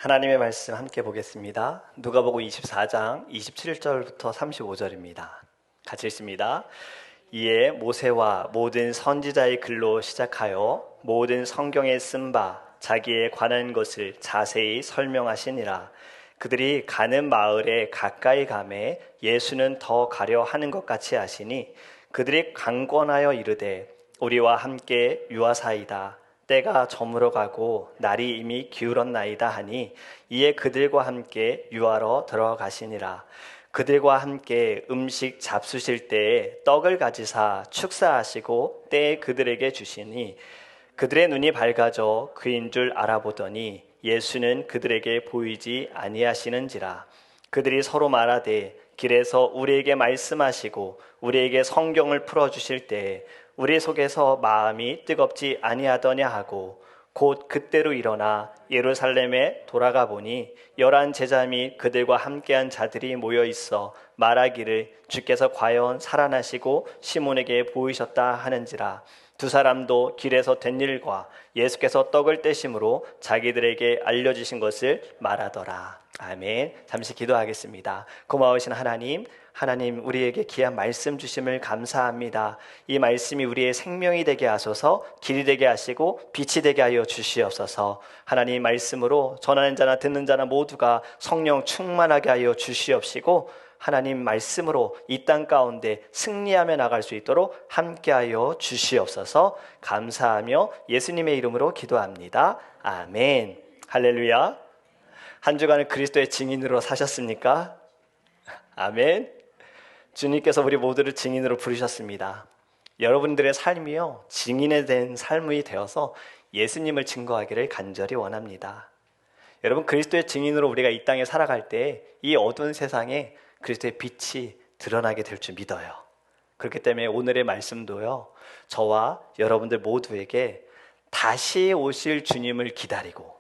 하나님의 말씀 함께 보겠습니다. 누가복음 24장 27절부터 35절입니다. 같이 읽습니다. 이에 모세와 모든 선지자의 글로 시작하여 모든 성경에 쓴 바 자기에 관한 것을 자세히 설명하시니라. 그들이 가는 마을에 가까이 가매 예수는 더 가려 하는 것 같이 하시니 그들이 강권하여 이르되 우리와 함께 유하사이다. 때가 저물어 가고 날이 이미 기울었나이다 하니 이에 그들과 함께 유하러 들어가시니라. 그들과 함께 음식 잡수실 때에 떡을 가지사 축사하시고 때에 그들에게 주시니 그들의 눈이 밝아져 그인 줄 알아보더니 예수는 그들에게 보이지 아니하시는지라. 그들이 서로 말하되 길에서 우리에게 말씀하시고 우리에게 성경을 풀어주실 때에 우리 속에서 마음이 뜨겁지 아니하더냐 하고 곧 그때로 일어나 예루살렘에 돌아가 보니 11 제자 및 그들과 함께한 자들이 모여 있어 말하기를 주께서 과연 살아나시고 시몬에게 보이셨다 하는지라. 두 사람도 길에서 된 일과 예수께서 떡을 떼심으로 자기들에게 알려주신 것을 말하더라. 아멘. 잠시 기도하겠습니다. 고마우신 하나님, 우리에게 귀한 말씀 주심을 감사합니다. 이 말씀이 우리의 생명이 되게 하소서, 길이 되게 하시고 빛이 되게 하여 주시옵소서. 하나님 말씀으로 전하는 자나 듣는 자나 모두가 성령 충만하게 하여 주시옵시고 하나님 말씀으로 이 땅 가운데 승리하며 나갈 수 있도록 함께하여 주시옵소서. 감사하며 예수님의 이름으로 기도합니다. 아멘. 할렐루야. 한 주간을 그리스도의 증인으로 사셨습니까? 아멘. 주님께서 우리 모두를 증인으로 부르셨습니다. 여러분들의 삶이요 증인에 대한 삶이 되어서 예수님을 증거하기를 간절히 원합니다. 여러분, 그리스도의 증인으로 우리가 이 땅에 살아갈 때 이 어두운 세상에 그리스도의 빛이 드러나게 될 줄 믿어요. 그렇기 때문에 오늘의 말씀도요 저와 여러분들 모두에게 다시 오실 주님을 기다리고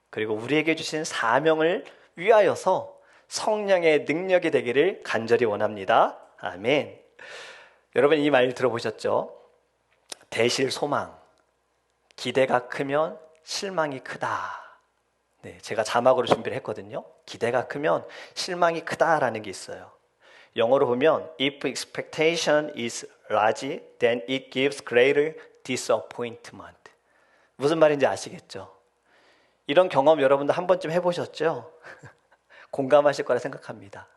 그리고 우리에게 주신 사명을 위하여서 성령의 능력이 되기를 간절히 원합니다. 아멘. 여러분, 이 말 들어보셨죠? 대실 소망, 기대가 크면 실망이 크다. 네, 제가 자막으로 준비를 했거든요. 기대가 크면 실망이 크다라는 게 있어요. 영어로 보면 If expectation is large, then it gives greater disappointment. 무슨 말인지 아시겠죠? 이런 경험 여러분도 한 번쯤 해보셨죠? 공감하실 거라 생각합니다.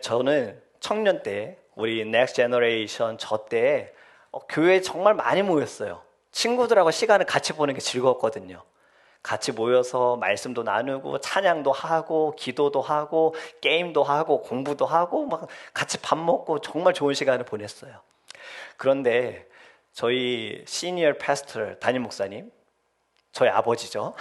저는 청년 때 우리 넥스트 제너레이션 저 때 교회에 정말 많이 모였어요. 친구들하고 시간을 같이 보내는 게 즐거웠거든요. 같이 모여서 말씀도 나누고 찬양도 하고 기도도 하고 게임도 하고 공부도 하고 막 같이 밥 먹고 정말 좋은 시간을 보냈어요. 그런데 저희 시니어 패스터 담임 목사님, 저희 아버지죠.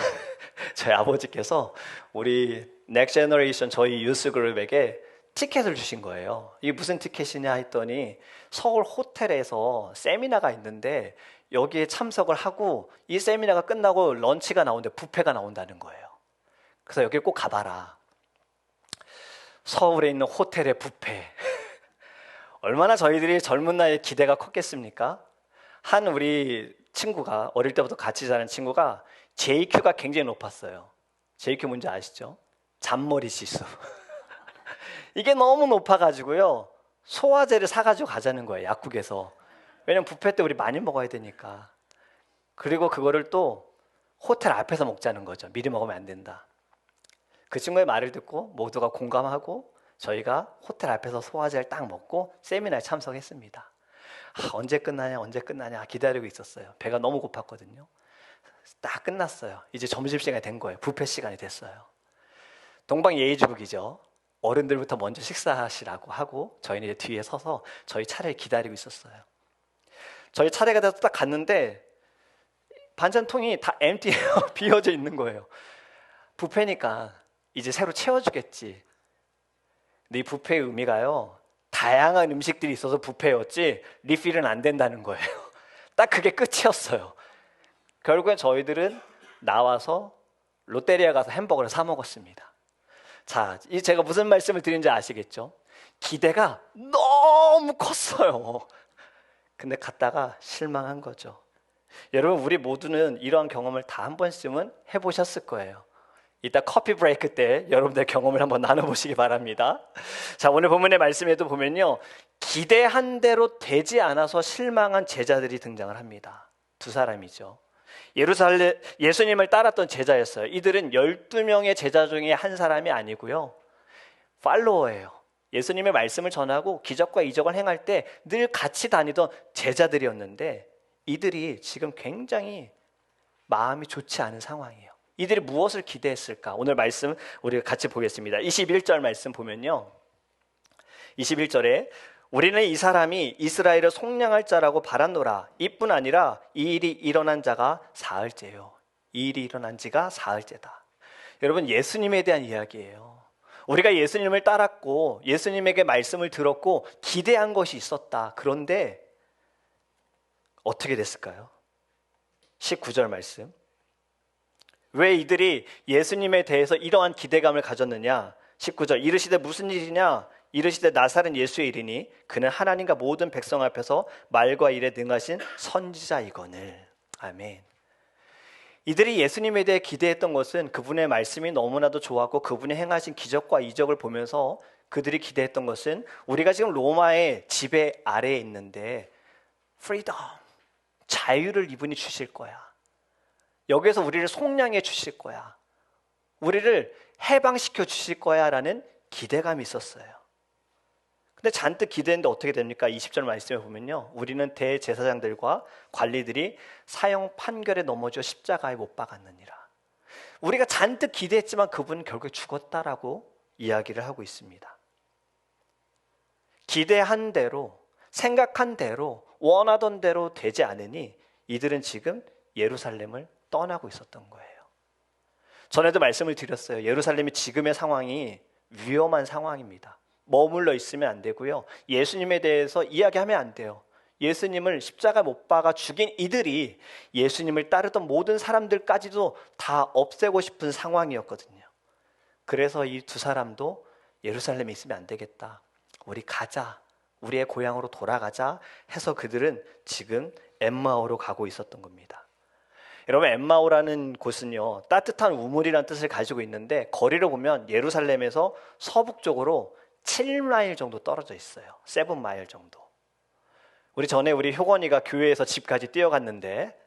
저희 아버지께서 우리 넥스트 제너레이션 저희 유스 그룹에게 티켓을 주신 거예요. 이게 무슨 티켓이냐 했더니 서울 호텔에서 세미나가 있는데 여기에 참석을 하고 이 세미나가 끝나고 런치가 나오는데 뷔페가 나온다는 거예요. 그래서 여기 꼭 가봐라. 서울에 있는 호텔의 뷔페. 얼마나 저희들이 젊은 나이에 기대가 컸겠습니까? 한 우리 친구가 어릴 때부터 같이 자란 친구가 JQ가 굉장히 높았어요. JQ 뭔지 아시죠? 잔머리 지수. 이게 너무 높아가지고요 소화제를 사가지고 가자는 거예요, 약국에서. 왜냐면 뷔페 때 우리 많이 먹어야 되니까. 그리고 그거를 또 호텔 앞에서 먹자는 거죠. 미리 먹으면 안 된다. 그 친구의 말을 듣고 모두가 공감하고 저희가 호텔 앞에서 소화제를 딱 먹고 세미나에 참석했습니다. 언제 끝나냐 기다리고 있었어요. 배가 너무 고팠거든요. 딱 끝났어요. 이제 점심시간이 된 거예요. 뷔페 시간이 됐어요. 동방예의지국이죠. 어른들부터 먼저 식사하시라고 하고 저희는 이제 뒤에 서서 저희 차례를 기다리고 있었어요. 저희 차례가 돼서 딱 갔는데 반찬통이 다 엠티해요. 비어져 있는 거예요. 뷔페니까 이제 새로 채워주겠지. 근데 이 뷔페의 의미가요 다양한 음식들이 있어서 뷔페였지 리필은 안 된다는 거예요. 딱 그게 끝이었어요. 결국엔 저희들은 나와서 롯데리아 가서 햄버거를 사 먹었습니다. 자, 제가 무슨 말씀을 드리는지 아시겠죠? 기대가 너무 컸어요. 근데 갔다가 실망한 거죠. 여러분, 우리 모두는 이러한 경험을 다 한 번쯤은 해보셨을 거예요. 이따 커피 브레이크 때 여러분들 경험을 한번 나눠보시기 바랍니다. 자, 오늘 본문의 말씀에도 보면요, 기대한 대로 되지 않아서 실망한 제자들이 등장을 합니다. 두 사람이죠. 예루살렘 예수님을 따랐던 제자였어요. 이들은 12명의 제자 중에 한 사람이 아니고요, 팔로워예요. 예수님의 말씀을 전하고 기적과 이적을 행할 때 늘 같이 다니던 제자들이었는데, 이들이 지금 굉장히 마음이 좋지 않은 상황이에요. 이들이 무엇을 기대했을까? 오늘 말씀 우리가 같이 보겠습니다. 21절 말씀 보면요, 21절에 우리는 이 사람이 이스라엘을 속량할 자라고 바랐노라. 이뿐 아니라 이 일이 일어난 자가 사흘째요. 이 일이 일어난 지가 사흘째다. 여러분, 예수님에 대한 이야기예요. 우리가 예수님을 따랐고 예수님에게 말씀을 들었고 기대한 것이 있었다. 그런데 어떻게 됐을까요? 19절 말씀. 왜 이들이 예수님에 대해서 이러한 기대감을 가졌느냐? 19절, 이르시되 무슨 일이냐? 이르시되 나사렛 예수의 일이니 그는 하나님과 모든 백성 앞에서 말과 일에 능하신 선지자이거늘. 아멘. 이들이 예수님에 대해 기대했던 것은 그분의 말씀이 너무나도 좋았고 그분이 행하신 기적과 이적을 보면서 그들이 기대했던 것은, 우리가 지금 로마의 지배 아래에 있는데 프리덤, 자유를 이분이 주실 거야. 여기에서 우리를 속량해 주실 거야. 우리를 해방시켜 주실 거야 라는 기대감이 있었어요. 근데 잔뜩 기대했는데 어떻게 됩니까? 20절 말씀에 보면요, 우리는 대제사장들과 관리들이 사형 판결에 넘어져 십자가에 못 박았느니라. 우리가 잔뜩 기대했지만 그분은 결국 죽었다라고 이야기를 하고 있습니다. 기대한 대로, 생각한 대로, 원하던 대로 되지 않으니 이들은 지금 예루살렘을 떠나고 있었던 거예요. 전에도 말씀을 드렸어요. 예루살렘이 지금의 상황이 위험한 상황입니다. 머물러 있으면 안 되고요, 예수님에 대해서 이야기하면 안 돼요. 예수님을 십자가 못 박아 죽인 이들이 예수님을 따르던 모든 사람들까지도 다 없애고 싶은 상황이었거든요. 그래서 이 두 사람도 예루살렘에 있으면 안 되겠다, 우리 가자, 우리의 고향으로 돌아가자 해서 그들은 지금 엠마오로 가고 있었던 겁니다. 여러분, 엠마오라는 곳은요, 따뜻한 우물이라는 뜻을 가지고 있는데 거리를 보면 예루살렘에서 서북쪽으로 7마일 정도 떨어져 있어요. 7마일 정도. 우리 효건이가 교회에서 집까지 뛰어갔는데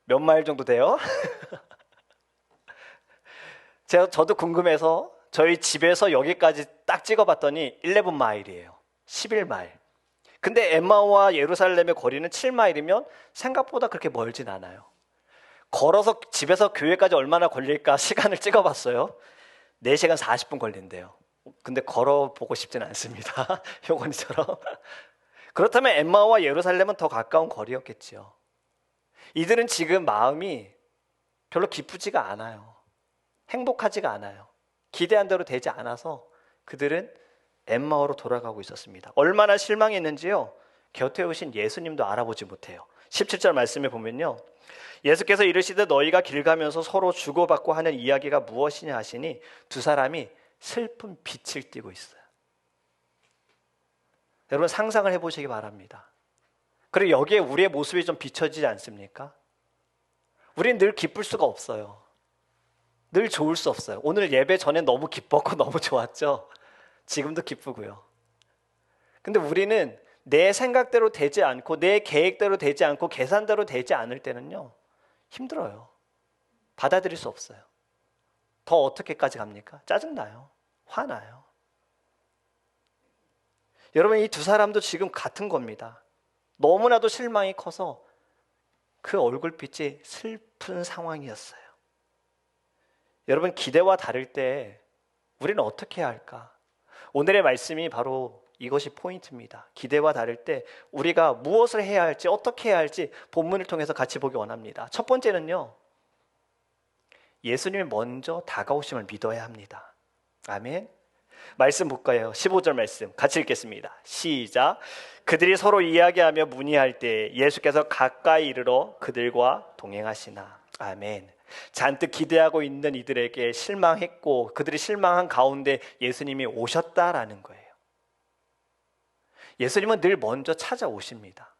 몇 마일 정도 돼요? 저도 궁금해서 저희 집에서 여기까지 딱 찍어봤더니 11마일이에요. 11마일. 근데 엠마오와 예루살렘의 거리는 7마일이면 생각보다 그렇게 멀진 않아요. 걸어서 집에서 교회까지 얼마나 걸릴까 시간을 찍어봤어요. 4시간 40분 걸린대요. 근데 걸어보고 싶지는 않습니다. 효건이처럼. 그렇다면 엠마오와 예루살렘은 더 가까운 거리였겠지요. 이들은 지금 마음이 별로 기쁘지가 않아요. 행복하지가 않아요. 기대한 대로 되지 않아서 그들은 엠마오로 돌아가고 있었습니다. 얼마나 실망했는지요, 곁에 오신 예수님도 알아보지 못해요. 17절 말씀에 보면요, 예수께서 이르시되 너희가 길 가면서 서로 주고받고 하는 이야기가 무엇이냐 하시니 두 사람이 슬픈 빛을 띠고 있어요. 여러분, 상상을 해보시기 바랍니다. 그리고 여기에 우리의 모습이 좀 비춰지지 않습니까? 우리는 늘 기쁠 수가 없어요. 늘 좋을 수 없어요. 오늘 예배 전에 너무 기뻤고 너무 좋았죠. 지금도 기쁘고요. 근데 우리는 내 생각대로 되지 않고 내 계획대로 되지 않고 계산대로 되지 않을 때는요, 힘들어요. 받아들일 수 없어요. 더 어떻게까지 갑니까? 짜증나요. 화나요. 여러분, 이 두 사람도 지금 같은 겁니다. 너무나도 실망이 커서 그 얼굴빛이 슬픈 상황이었어요. 여러분, 기대와 다를 때 우리는 어떻게 해야 할까? 오늘의 말씀이 바로 이것이 포인트입니다. 기대와 다를 때 우리가 무엇을 해야 할지, 어떻게 해야 할지 본문을 통해서 같이 보기 원합니다. 첫 번째는요, 예수님이 먼저 다가오심을 믿어야 합니다. 아멘. 말씀 볼까요? 15절 말씀 같이 읽겠습니다. 시작. 그들이 서로 이야기하며 문의할 때 예수께서 가까이 이르러 그들과 동행하시나. 아멘. 잔뜩 기대하고 있는 이들에게 실망했고 그들이 실망한 가운데 예수님이 오셨다라는 거예요. 예수님은 늘 먼저 찾아오십니다.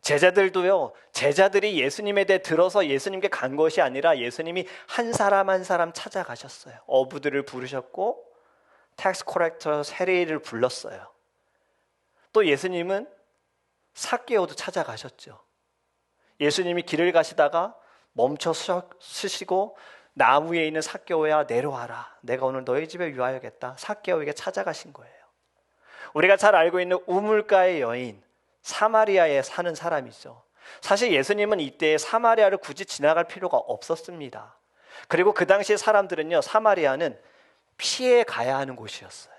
제자들도요, 제자들이 예수님에 대해 들어서 예수님께 간 것이 아니라 예수님이 한 사람 한 사람 찾아가셨어요. 어부들을 부르셨고 텍스 콜렉터 세리를 불렀어요. 또 예수님은 삭개오도 찾아가셨죠. 예수님이 길을 가시다가 멈춰 서시고 나무 위에 있는 삭개오야 내려와라. 내가 오늘 너희 집에 유하여겠다. 삭개오에게 찾아가신 거예요. 우리가 잘 알고 있는 우물가의 여인, 사마리아에 사는 사람이죠. 사실 예수님은 이때 사마리아를 굳이 지나갈 필요가 없었습니다. 그리고 그 당시의 사람들은요, 사마리아는 피해 가야 하는 곳이었어요.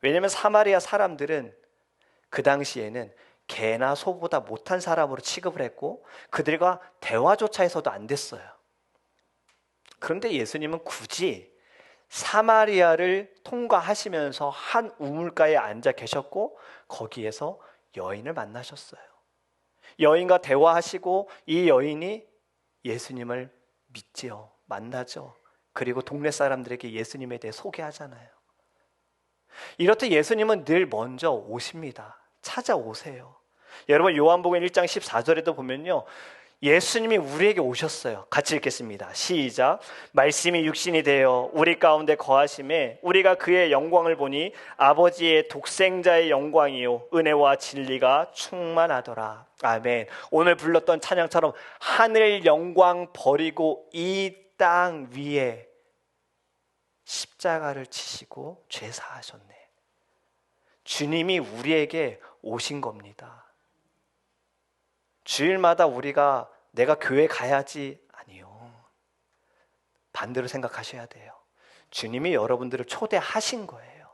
왜냐하면 사마리아 사람들은 그 당시에는 개나 소보다 못한 사람으로 취급을 했고 그들과 대화조차 해서도 안 됐어요. 그런데 예수님은 굳이 사마리아를 통과하시면서 한 우물가에 앉아 계셨고 거기에서 여인을 만나셨어요. 여인과 대화하시고 이 여인이 예수님을 믿지요. 만나죠. 그리고 동네 사람들에게 예수님에 대해 소개하잖아요. 이렇듯 예수님은 늘 먼저 오십니다. 찾아오세요. 여러분 요한복음 1장 14절에도 보면요, 예수님이 우리에게 오셨어요. 같이 읽겠습니다. 시작. 말씀이 육신이 되어 우리 가운데 거하심에 우리가 그의 영광을 보니 아버지의 독생자의 영광이요 은혜와 진리가 충만하더라. 아멘. 오늘 불렀던 찬양처럼 하늘 영광 버리고 이 땅 위에 십자가를 지시고 죄 사하셨네. 주님이 우리에게 오신 겁니다. 주일마다 우리가 내가 교회 가야지, 아니요. 반대로 생각하셔야 돼요. 주님이 여러분들을 초대하신 거예요.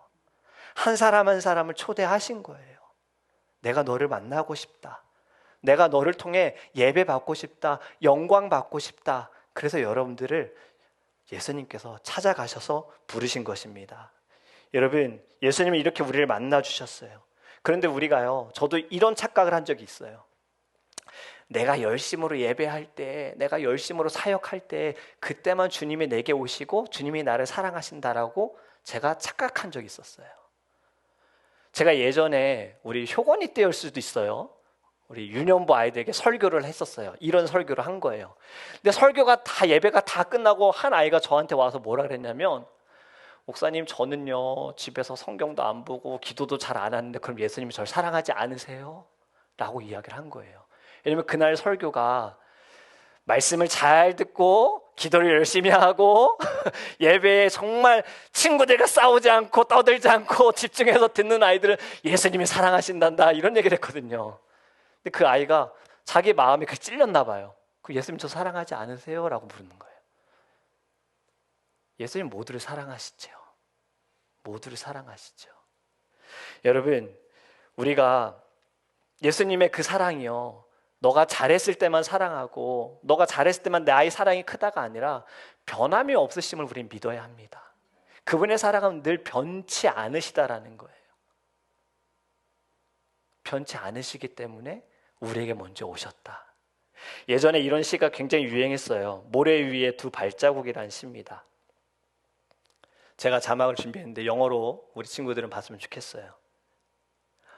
한 사람 한 사람을 초대하신 거예요. 내가 너를 만나고 싶다. 내가 너를 통해 예배 받고 싶다. 영광 받고 싶다. 그래서 여러분들을 예수님께서 찾아가셔서 부르신 것입니다. 여러분, 예수님이 이렇게 우리를 만나 주셨어요. 그런데 우리가요, 저도 이런 착각을 한 적이 있어요. 내가 열심으로 예배할 때, 내가 열심으로 사역할 때 그때만 주님이 내게 오시고 주님이 나를 사랑하신다라고 제가 착각한 적이 있었어요. 제가 예전에 우리 효건이 때일 수도 있어요. 우리 유년부 아이들에게 설교를 했었어요. 이런 설교를 한 거예요. 근데 설교가 다, 예배가 다 끝나고 한 아이가 저한테 와서 뭐라 그랬냐면, 목사님 저는요 집에서 성경도 안 보고 기도도 잘 안 하는데 그럼 예수님이 저를 사랑하지 않으세요? 라고 이야기를 한 거예요. 왜냐면 그날 설교가 말씀을 잘 듣고 기도를 열심히 하고 예배에 정말 친구들과 싸우지 않고 떠들지 않고 집중해서 듣는 아이들은 예수님이 사랑하신단다 이런 얘기를 했거든요. 근데 그 아이가 자기 마음이 그렇게 찔렸나 봐요. 그 예수님 저 사랑하지 않으세요? 라고 물는 거예요. 예수님 모두를 사랑하시죠. 모두를 사랑하시죠. 여러분, 우리가 예수님의 그 사랑이요, 너가 잘했을 때만 사랑하고 너가 잘했을 때만 나의 사랑이 크다가 아니라 변함이 없으심을 우리는 믿어야 합니다. 그분의 사랑은 늘 변치 않으시다라는 거예요. 변치 않으시기 때문에 우리에게 먼저 오셨다. 예전에 이런 시가 굉장히 유행했어요. 모래 위에 두 발자국이라는 시입니다. 제가 자막을 준비했는데 영어로 우리 친구들은 봤으면 좋겠어요.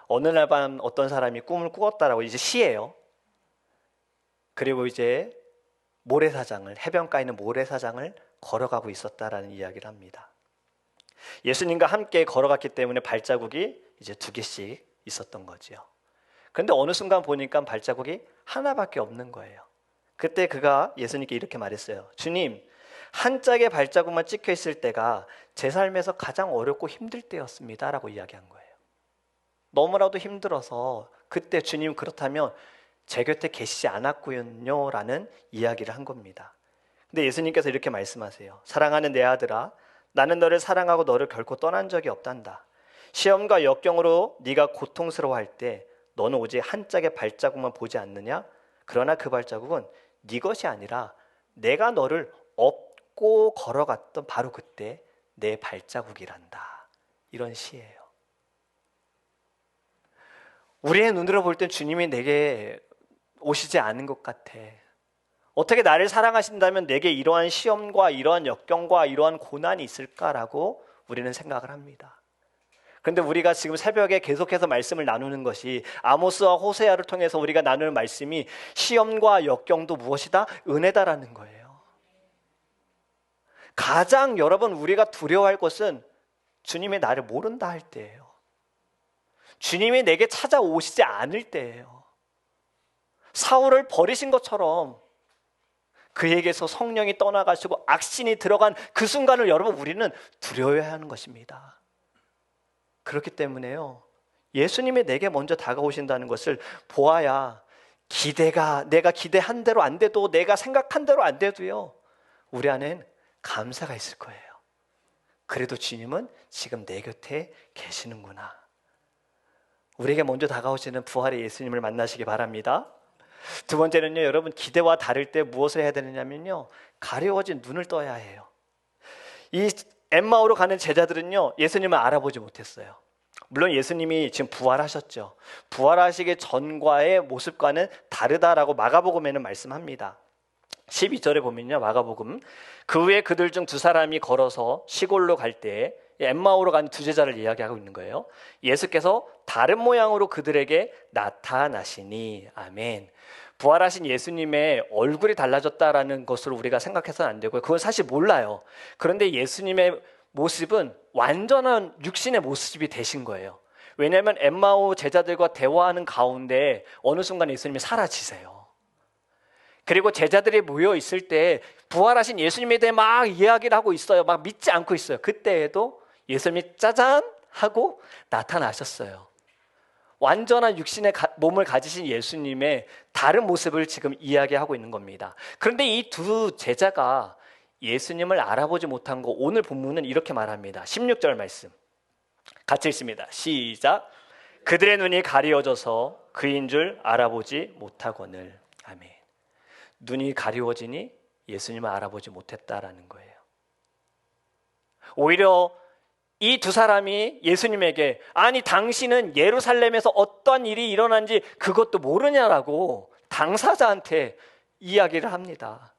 어느 날 밤 어떤 사람이 꿈을 꾸었다라고, 이제 시예요. 그리고 이제 모래사장을, 해변가에 있는 모래사장을 걸어가고 있었다라는 이야기를 합니다. 예수님과 함께 걸어갔기 때문에 발자국이 이제 2개씩 있었던 거지요. 그런데 어느 순간 보니까 발자국이 하나밖에 없는 거예요. 그때 그가 예수님께 이렇게 말했어요. 주님, 한 짝의 발자국만 찍혀 있을 때가 제 삶에서 가장 어렵고 힘들 때였습니다 라고 이야기한 거예요. 너무나도 힘들어서 그때 주님 그렇다면 제 곁에 계시지 않았군요 라는 이야기를 한 겁니다. 근데 예수님께서 이렇게 말씀하세요. 사랑하는 내 아들아, 나는 너를 사랑하고 너를 결코 떠난 적이 없단다. 시험과 역경으로 네가 고통스러워할 때 너는 오직 한 짝의 발자국만 보지 않느냐? 그러나 그 발자국은 네 것이 아니라 내가 너를 업고 걸어갔던 바로 그때 내 발자국이란다. 이런 시예요. 우리의 눈으로 볼 땐 주님이 내게 오시지 않은 것 같아. 어떻게 나를 사랑하신다면 내게 이러한 시험과 이러한 역경과 이러한 고난이 있을까라고 우리는 생각을 합니다. 그런데 우리가 지금 새벽에 계속해서 말씀을 나누는 것이 아모스와 호세아를 통해서 우리가 나누는 말씀이 시험과 역경도 무엇이다? 은혜다라는 거예요. 가장 여러분 우리가 두려워할 것은 주님이 나를 모른다 할 때예요. 주님이 내게 찾아오시지 않을 때예요. 사울을 버리신 것처럼 그에게서 성령이 떠나가시고 악신이 들어간 그 순간을 여러분 우리는 두려워해야 하는 것입니다. 그렇기 때문에요, 예수님이 내게 먼저 다가오신다는 것을 보아야 내가 기대한 대로 안 돼도, 내가 생각한 대로 안 돼도요, 우리 안엔 감사가 있을 거예요. 그래도 주님은 지금 내 곁에 계시는구나. 우리에게 먼저 다가오시는 부활의 예수님을 만나시기 바랍니다. 두 번째는요, 여러분 기대와 다를 때 무엇을 해야 되느냐면요, 가려워진 눈을 떠야 해요. 이 엠마오로 가는 제자들은요, 예수님을 알아보지 못했어요. 물론 예수님이 지금 부활하셨죠. 부활하시기 전과의 모습과는 다르다라고 마가복음에는 말씀합니다. 12절에 보면요, 마가복음, 그 후에 그들 중 두 사람이 걸어서 시골로 갈 때 엠마오로 간 두 제자를 이야기하고 있는 거예요. 예수께서 다른 모양으로 그들에게 나타나시니. 아멘. 부활하신 예수님의 얼굴이 달라졌다라는 것으로 우리가 생각해서는 안 되고요, 그건 사실 몰라요. 그런데 예수님의 모습은 완전한 육신의 모습이 되신 거예요. 왜냐하면 엠마오 제자들과 대화하는 가운데 어느 순간 예수님이 사라지세요. 그리고 제자들이 모여 있을 때 부활하신 예수님에 대해 막 이야기를 하고 있어요. 막 믿지 않고 있어요. 그때에도 예수님이 짜잔 하고 나타나셨어요. 완전한 육신의 몸을 가지신 예수님의 다른 모습을 지금 이야기하고 있는 겁니다. 그런데 이 두 제자가 예수님을 알아보지 못한 거, 오늘 본문은 이렇게 말합니다. 16절 말씀 같이 읽습니다. 시작. 그들의 눈이 가리워져서 그인 줄 알아보지 못하거늘. 아멘. 눈이 가리워지니 예수님을 알아보지 못했다라는 거예요. 오히려 이 두 사람이 예수님에게, 아니 당신은 예루살렘에서 어떤 일이 일어난지 그것도 모르냐라고 당사자한테 이야기를 합니다.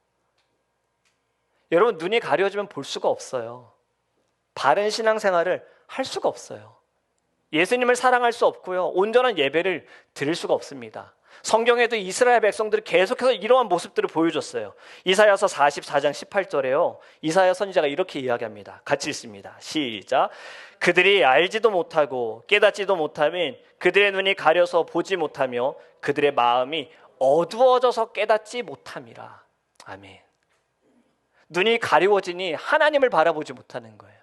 여러분, 눈이 가려지면 볼 수가 없어요. 바른 신앙생활을 할 수가 없어요. 예수님을 사랑할 수 없고요, 온전한 예배를 드릴 수가 없습니다. 성경에도 이스라엘 백성들이 계속해서 이러한 모습들을 보여줬어요. 이사야서 44장 18절에요, 이사야 선지자가 이렇게 이야기합니다. 같이 읽습니다. 시작. 그들이 알지도 못하고 깨닫지도 못하면 그들의 눈이 가려서 보지 못하며 그들의 마음이 어두워져서 깨닫지 못함이라. 아멘. 눈이 가리워지니 하나님을 바라보지 못하는 거예요.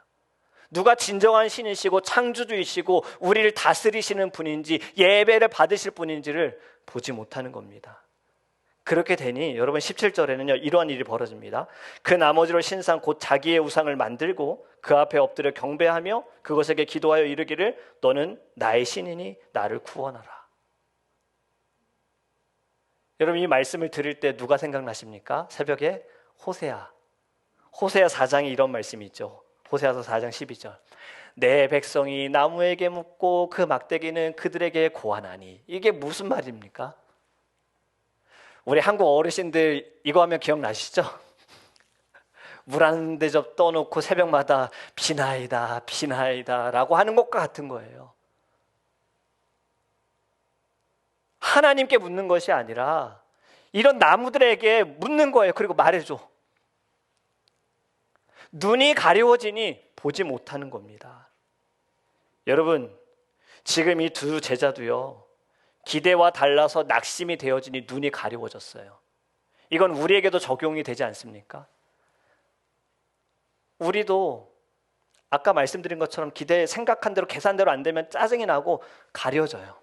누가 진정한 신이시고 창조주이시고 우리를 다스리시는 분인지, 예배를 받으실 분인지를 보지 못하는 겁니다. 그렇게 되니 여러분 17절에는요, 이러한 일이 벌어집니다. 그 나머지로 신상 곧 자기의 우상을 만들고 그 앞에 엎드려 경배하며 그것에게 기도하여 이르기를 너는 나의 신이니 나를 구원하라. 여러분, 이 말씀을 들을 때 누가 생각나십니까? 새벽에 호세아 4장에 이런 말씀이 있죠. 호세아서 4장 12절. 내 백성이 나무에게 묻고 그 막대기는 그들에게 고하나니. 이게 무슨 말입니까? 우리 한국 어르신들 이거 하면 기억나시죠? 물 한 대접 떠놓고 새벽마다 비나이다 비나이다 라고 하는 것과 같은 거예요. 하나님께 묻는 것이 아니라 이런 나무들에게 묻는 거예요. 그리고 말해줘. 눈이 가려워지니 보지 못하는 겁니다. 여러분, 지금 이 두 제자도요, 기대와 달라서 낙심이 되어지니 눈이 가려워졌어요. 이건 우리에게도 적용이 되지 않습니까? 우리도 아까 말씀드린 것처럼 생각한 대로 계산대로 안 되면 짜증이 나고 가려져요.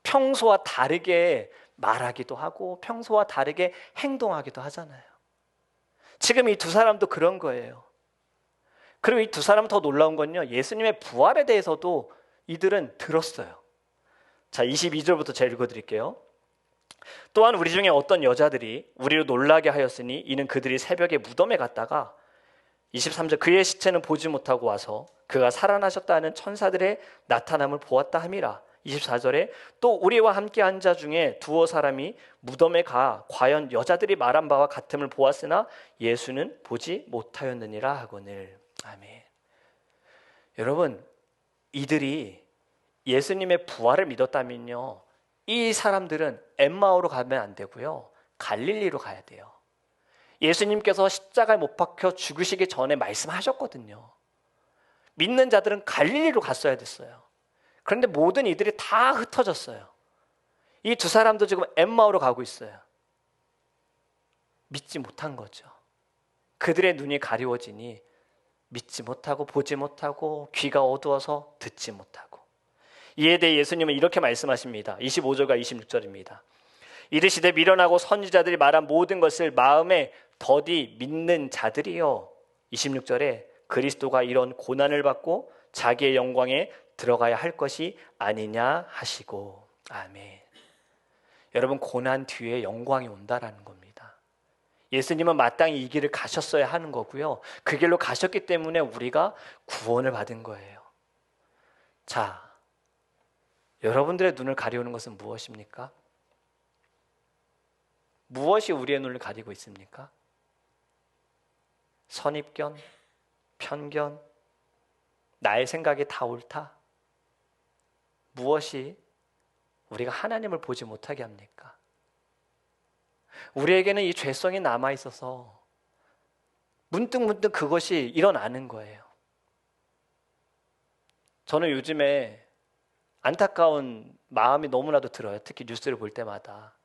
평소와 다르게 말하기도 하고 평소와 다르게 행동하기도 하잖아요. 지금 이 두 사람도 그런 거예요. 그리고 이 두 사람 더 놀라운 건요, 예수님의 부활에 대해서도 이들은 들었어요. 자, 22절부터 제가 읽어드릴게요. 또한 우리 중에 어떤 여자들이 우리를 놀라게 하였으니 이는 그들이 새벽에 무덤에 갔다가 23절 그의 시체는 보지 못하고 와서 그가 살아나셨다는 천사들의 나타남을 보았다 함이라. 24절에 또 우리와 함께 한 자 중에 두어 사람이 무덤에 가 과연 여자들이 말한 바와 같음을 보았으나 예수는 보지 못하였느니라 하거늘. 아멘. 여러분, 이들이 예수님의 부활을 믿었다면요, 이 사람들은 엠마오로 가면 안 되고요, 갈릴리로 가야 돼요. 예수님께서 십자가에 못 박혀 죽으시기 전에 말씀하셨거든요. 믿는 자들은 갈릴리로 갔어야 됐어요. 그런데 모든 이들이 다 흩어졌어요. 이 두 사람도 지금 엠마오로 가고 있어요. 믿지 못한 거죠. 그들의 눈이 가리워지니 믿지 못하고 보지 못하고 귀가 어두워서 듣지 못하고. 이에 대해 예수님은 이렇게 말씀하십니다. 25절과 26절입니다. 이르시되 미련하고 선지자들이 말한 모든 것을 마음에 더디 믿는 자들이요. 26절에 그리스도가 이런 고난을 받고 자기의 영광에 들어가야 할 것이 아니냐 하시고. 아멘. 여러분, 고난 뒤에 영광이 온다라는 겁니다. 예수님은 마땅히 이 길을 가셨어야 하는 거고요, 그 길로 가셨기 때문에 우리가 구원을 받은 거예요. 자, 여러분들의 눈을 가리우는 것은 무엇입니까? 무엇이 우리의 눈을 가리고 있습니까? 선입견, 편견, 나의 생각이 다 옳다? 무엇이 우리가 하나님을 보지 못하게 합니까? 우리에게는 이 죄성이 남아있어서 문득문득 그것이 일어나는 거예요. 저는 요즘에 안타까운 마음이 너무나도 들어요. 특히 뉴스를 볼 때마다.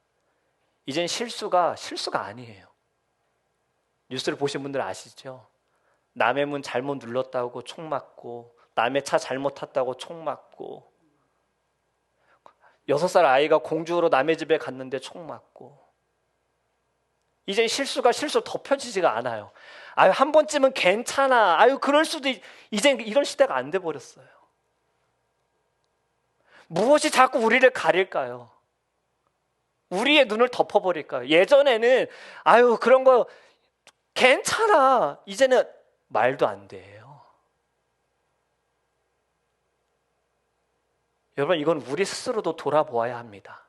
이젠 실수가 아니에요. 뉴스를 보신 분들 아시죠? 남의 문 잘못 눌렀다고 총 맞고, 남의 차 잘못 탔다고 총 맞고, 6살 아이가 공주로 남의 집에 갔는데 총 맞고. 이젠 실수가 실수로 덮여지지가 않아요. 아유, 한 번쯤은 괜찮아. 아유, 그럴 수도. 이젠 이런 시대가 안 돼 버렸어요. 무엇이 자꾸 우리를 가릴까요? 우리의 눈을 덮어버릴까요? 예전에는 아유, 그런 거 괜찮아. 이제는 말도 안 돼요. 여러분, 이건 우리 스스로도 돌아보아야 합니다.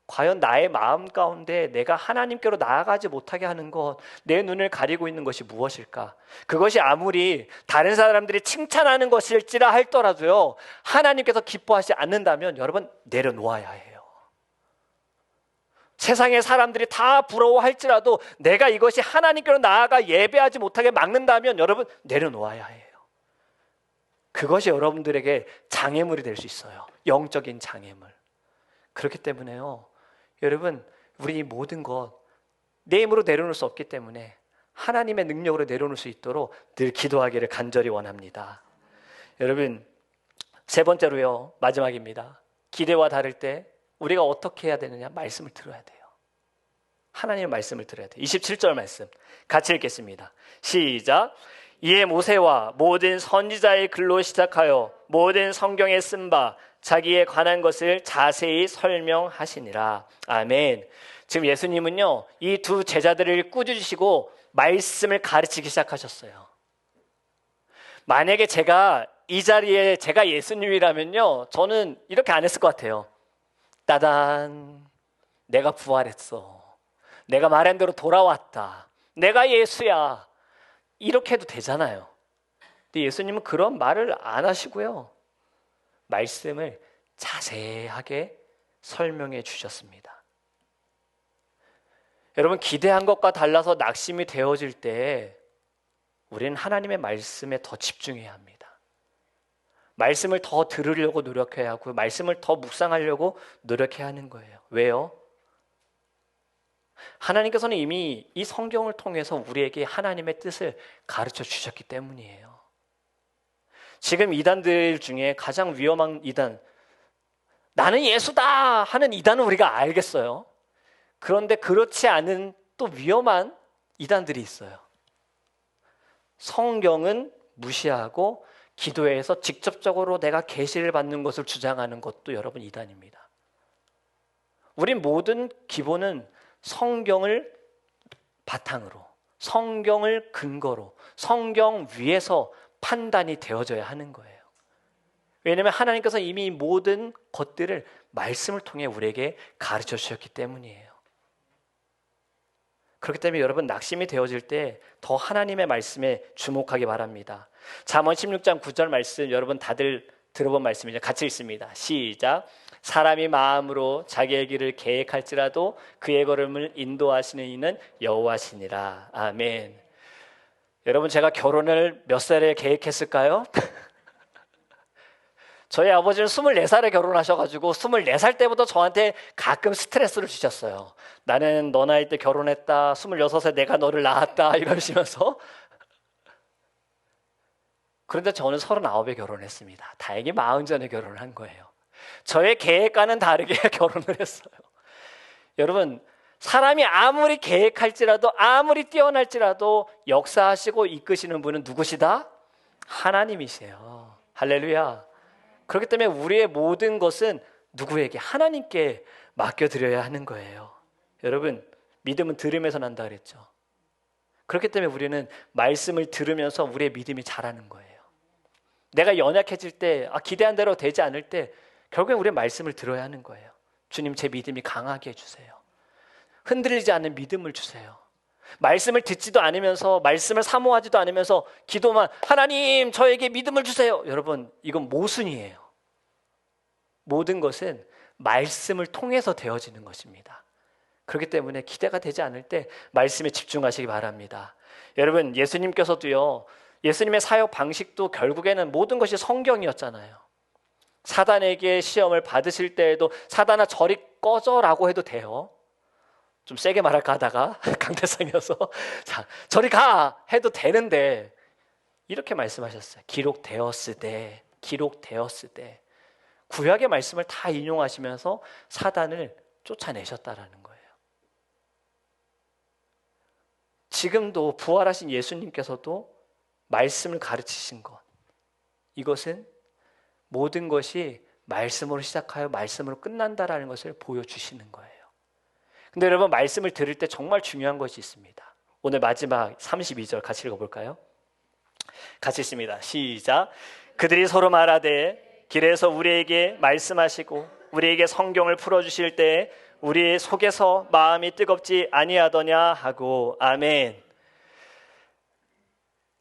과연 나의 마음 가운데 내가 하나님께로 나아가지 못하게 하는 것, 내 눈을 가리고 있는 것이 무엇일까? 그것이 아무리 다른 사람들이 칭찬하는 것일지라 할더라도요, 하나님께서 기뻐하지 않는다면 여러분, 내려놓아야 해요. 세상의 사람들이 다 부러워할지라도 내가 이것이 하나님께로 나아가 예배하지 못하게 막는다면 여러분, 내려놓아야 해요. 그것이 여러분들에게 장애물이 될 수 있어요. 영적인 장애물. 그렇기 때문에요, 여러분, 우리 이 모든 것 내 힘으로 내려놓을 수 없기 때문에 하나님의 능력으로 내려놓을 수 있도록 늘 기도하기를 간절히 원합니다. 여러분, 세 번째로요, 마지막입니다. 기대와 다를 때 우리가 어떻게 해야 되느냐? 말씀을 들어야 돼요. 하나님의 말씀을 들어야 돼요. 27절 말씀 같이 읽겠습니다. 시작. 이에 모세와 모든 선지자의 글로 시작하여 모든 성경에 쓴 바 자기에 관한 것을 자세히 설명하시니라. 아멘. 지금 예수님은요, 이 두 제자들을 꾸짖으시고 말씀을 가르치기 시작하셨어요. 만약에 제가 이 자리에 제가 예수님이라면요, 저는 이렇게 안 했을 것 같아요. 따단, 내가 부활했어. 내가 말한 대로 돌아왔다. 내가 예수야. 이렇게 해도 되잖아요. 근데 예수님은 그런 말을 안 하시고요, 말씀을 자세하게 설명해 주셨습니다. 여러분, 기대한 것과 달라서 낙심이 되어질 때 우리는 하나님의 말씀에 더 집중해야 합니다. 말씀을 더 들으려고 노력해야 하고 말씀을 더 묵상하려고 노력해야 하는 거예요. 왜요? 하나님께서는 이미 이 성경을 통해서 우리에게 하나님의 뜻을 가르쳐 주셨기 때문이에요. 지금 이단들 중에 가장 위험한 이단, 나는 예수다 하는 이단은 우리가 알겠어요. 그런데 그렇지 않은 또 위험한 이단들이 있어요. 성경은 무시하고 기도회에서 직접적으로 내가 계시를 받는 것을 주장하는 것도 여러분 이단입니다. 우린 모든 기본은 성경을 바탕으로, 성경을 근거로, 성경 위에서 판단이 되어져야 하는 거예요. 왜냐하면 하나님께서 이미 모든 것들을 말씀을 통해 우리에게 가르쳐 주셨기 때문이에요. 그렇기 때문에 여러분 낙심이 되어질 때 더 하나님의 말씀에 주목하기 바랍니다. 잠언 16장 9절 말씀 여러분 다들 들어본 말씀이죠. 같이 읽습니다. 시작. 사람이 마음으로 자기의 길을 계획할지라도 그의 걸음을 인도하시는 이는 여호와시니라. 아멘. 여러분 제가 결혼을 몇 살에 계획했을까요? 저희 아버지는 24살에 결혼하셔가지고 24살 때부터 저한테 가끔 스트레스를 주셨어요. 나는 너 나이 때 결혼했다. 26에 내가 너를 낳았다. 이러시면서. 그런데 저는 39에 결혼했습니다. 다행히 40전에 결혼을 한 거예요. 저의 계획과는 다르게 결혼을 했어요. 여러분 사람이 아무리 계획할지라도 아무리 뛰어날지라도 역사하시고 이끄시는 분은 누구시다? 하나님이세요. 할렐루야. 그렇기 때문에 우리의 모든 것은 누구에게? 하나님께 맡겨드려야 하는 거예요. 여러분 믿음은 들음에서 난다 그랬죠. 그렇기 때문에 우리는 말씀을 들으면서 우리의 믿음이 자라는 거예요. 내가 연약해질 때 기대한 대로 되지 않을 때 결국엔 우리의 말씀을 들어야 하는 거예요. 주님 제 믿음이 강하게 해주세요. 흔들리지 않는 믿음을 주세요. 말씀을 듣지도 않으면서 말씀을 사모하지도 않으면서 기도만 하나님 저에게 믿음을 주세요. 여러분 이건 모순이에요. 모든 것은 말씀을 통해서 되어지는 것입니다. 그렇기 때문에 기대가 되지 않을 때 말씀에 집중하시기 바랍니다. 여러분 예수님께서도요. 예수님의 사역 방식도 결국에는 모든 것이 성경이었잖아요. 사단에게 시험을 받으실 때에도 사단아 저리 꺼져라고 해도 돼요. 좀 세게 말할까 하다가 강대상이어서 자 저리 가 해도 되는데 이렇게 말씀하셨어요. 기록되었으되 구약의 말씀을 다 인용하시면서 사단을 쫓아내셨다라는 거예요. 지금도 부활하신 예수님께서도 말씀을 가르치신 것 이것은 모든 것이 말씀으로 시작하여 말씀으로 끝난다라는 것을 보여주시는 거예요. 근데 여러분 말씀을 들을 때 정말 중요한 것이 있습니다. 오늘 마지막 32절 같이 읽어볼까요? 같이 읽습니다. 시작. 그들이 서로 말하되 길에서 우리에게 말씀하시고 우리에게 성경을 풀어주실 때 우리 속에서 마음이 뜨겁지 아니하더냐 하고. 아멘.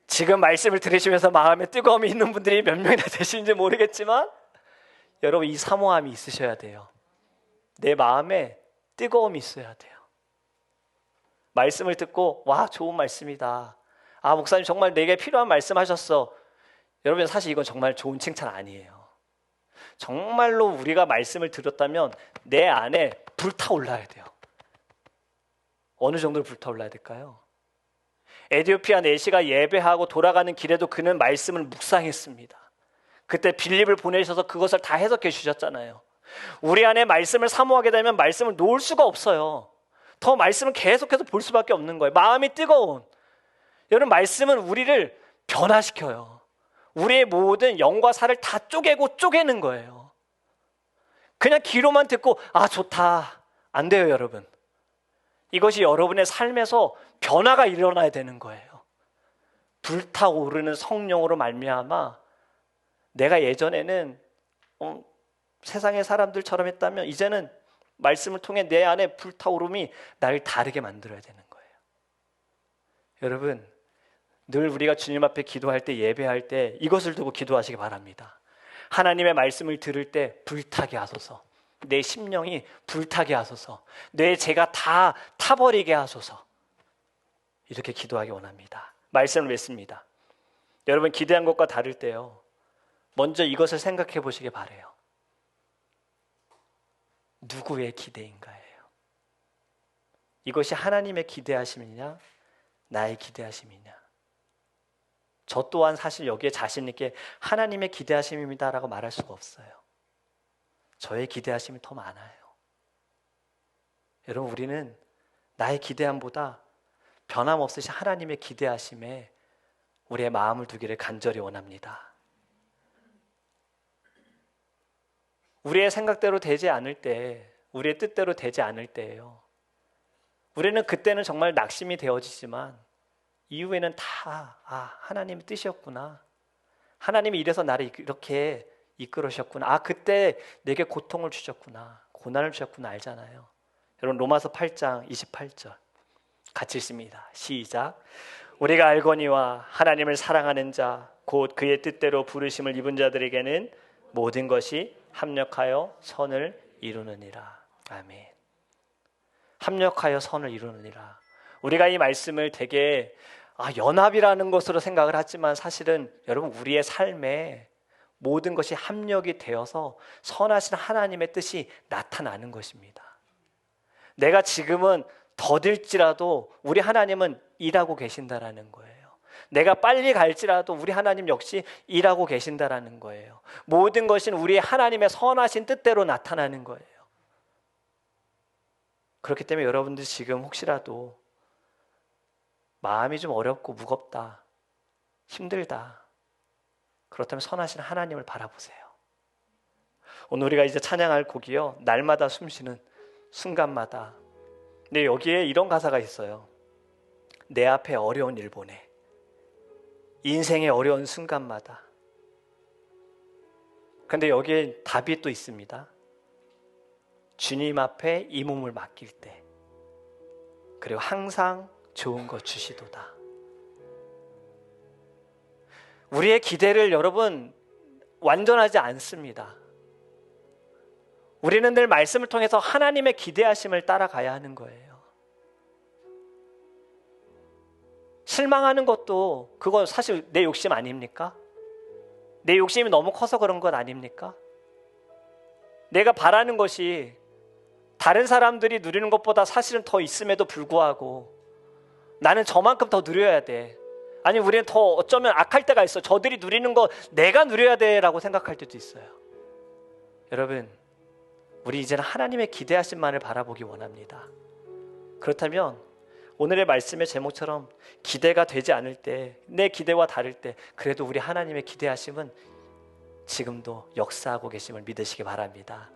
지금 말씀을 들으시면서 마음에 뜨거움이 있는 분들이 몇 명이나 되시는지 모르겠지만 여러분 이 사모함이 있으셔야 돼요. 내 마음에 뜨거움이 있어야 돼요. 말씀을 듣고 와 좋은 말씀이다. 목사님 정말 내게 필요한 말씀 하셨어. 여러분 사실 이건 정말 좋은 칭찬 아니에요. 정말로 우리가 말씀을 들었다면 내 안에 불타올라야 돼요. 어느 정도로 불타올라야 될까요? 에디오피아 내시가 예배하고 돌아가는 길에도 그는 말씀을 묵상했습니다. 그때 빌립을 보내셔서 그것을 다 해석해 주셨잖아요. 우리 안에 말씀을 사모하게 되면 말씀을 놓을 수가 없어요. 더 말씀을 계속해서 볼 수밖에 없는 거예요. 마음이 뜨거운. 여러분 말씀은 우리를 변화시켜요. 우리의 모든 영과 살을 다 쪼개고 쪼개는 거예요. 그냥 귀로만 듣고 좋다. 안 돼요 여러분. 이것이 여러분의 삶에서 변화가 일어나야 되는 거예요. 불타오르는 성령으로 말미암아 내가 예전에는 세상의 사람들처럼 했다면 이제는 말씀을 통해 내 안에 불타오름이 나를 다르게 만들어야 되는 거예요. 여러분 늘 우리가 주님 앞에 기도할 때 예배할 때 이것을 두고 기도하시기 바랍니다. 하나님의 말씀을 들을 때 불타게 하소서. 내 심령이 불타게 하소서. 내 죄가 다 타버리게 하소서. 이렇게 기도하기 원합니다. 말씀을 맺습니다. 여러분 기대한 것과 다를 때요. 먼저 이것을 생각해 보시기 바라요. 누구의 기대인가예요? 이것이 하나님의 기대하심이냐 나의 기대하심이냐. 저 또한 사실 여기에 자신 있게 하나님의 기대하심입니다라고 말할 수가 없어요. 저의 기대하심이 더 많아요. 여러분 우리는 나의 기대함보다 변함없으신 하나님의 기대하심에 우리의 마음을 두기를 간절히 원합니다. 우리의 생각대로 되지 않을 때, 우리의 뜻대로 되지 않을 때예요. 우리는 그때는 정말 낙심이 되어지지만 이후에는 다 하나님의 뜻이었구나. 하나님이 이래서 나를 이렇게 이끌으셨구나. 그때 내게 고통을 주셨구나. 고난을 주셨구나 알잖아요. 여러분 로마서 8장 28절 같이 읽습니다. 시작. 우리가 알거니와 하나님을 사랑하는 자 곧 그의 뜻대로 부르심을 입은 자들에게는 모든 것이 합력하여 선을 이루느니라. 아멘. 합력하여 선을 이루느니라. 우리가 이 말씀을 되게 연합이라는 것으로 생각을 하지만 사실은 여러분 우리의 삶에 모든 것이 합력이 되어서 선하신 하나님의 뜻이 나타나는 것입니다. 내가 지금은 더딜지라도 우리 하나님은 일하고 계신다라는 거예요. 내가 빨리 갈지라도 우리 하나님 역시 일하고 계신다라는 거예요. 모든 것은 우리 하나님의 선하신 뜻대로 나타나는 거예요. 그렇기 때문에 여러분들 지금 혹시라도 마음이 좀 어렵고 무겁다, 힘들다, 그렇다면 선하신 하나님을 바라보세요. 오늘 우리가 이제 찬양할 곡이요, 날마다 숨쉬는 순간마다. 근데 여기에 이런 가사가 있어요. 내 앞에 어려운 일 보내, 인생의 어려운 순간마다. 그런데 여기에 답이 또 있습니다. 주님 앞에 이 몸을 맡길 때, 그리고 항상 좋은 것 주시도다. 우리의 기대를 여러분 완전하지 않습니다. 우리는 늘 말씀을 통해서 하나님의 기대하심을 따라가야 하는 거예요. 실망하는 것도 그건 사실 내 욕심 아닙니까? 내 욕심이 너무 커서 그런 것 아닙니까? 내가 바라는 것이 다른 사람들이 누리는 것보다 사실은 더 있음에도 불구하고 나는 저만큼 더 누려야 돼. 아니 우리는 더 어쩌면 악할 때가 있어. 저들이 누리는 거 내가 누려야 돼 라고 생각할 때도 있어요. 여러분, 우리 이제는 하나님의 기대하심만을 바라보기 원합니다. 그렇다면 오늘의 말씀의 제목처럼 기대가 되지 않을 때, 내 기대와 다를 때 그래도 우리 하나님의 기대하심은 지금도 역사하고 계심을 믿으시기 바랍니다.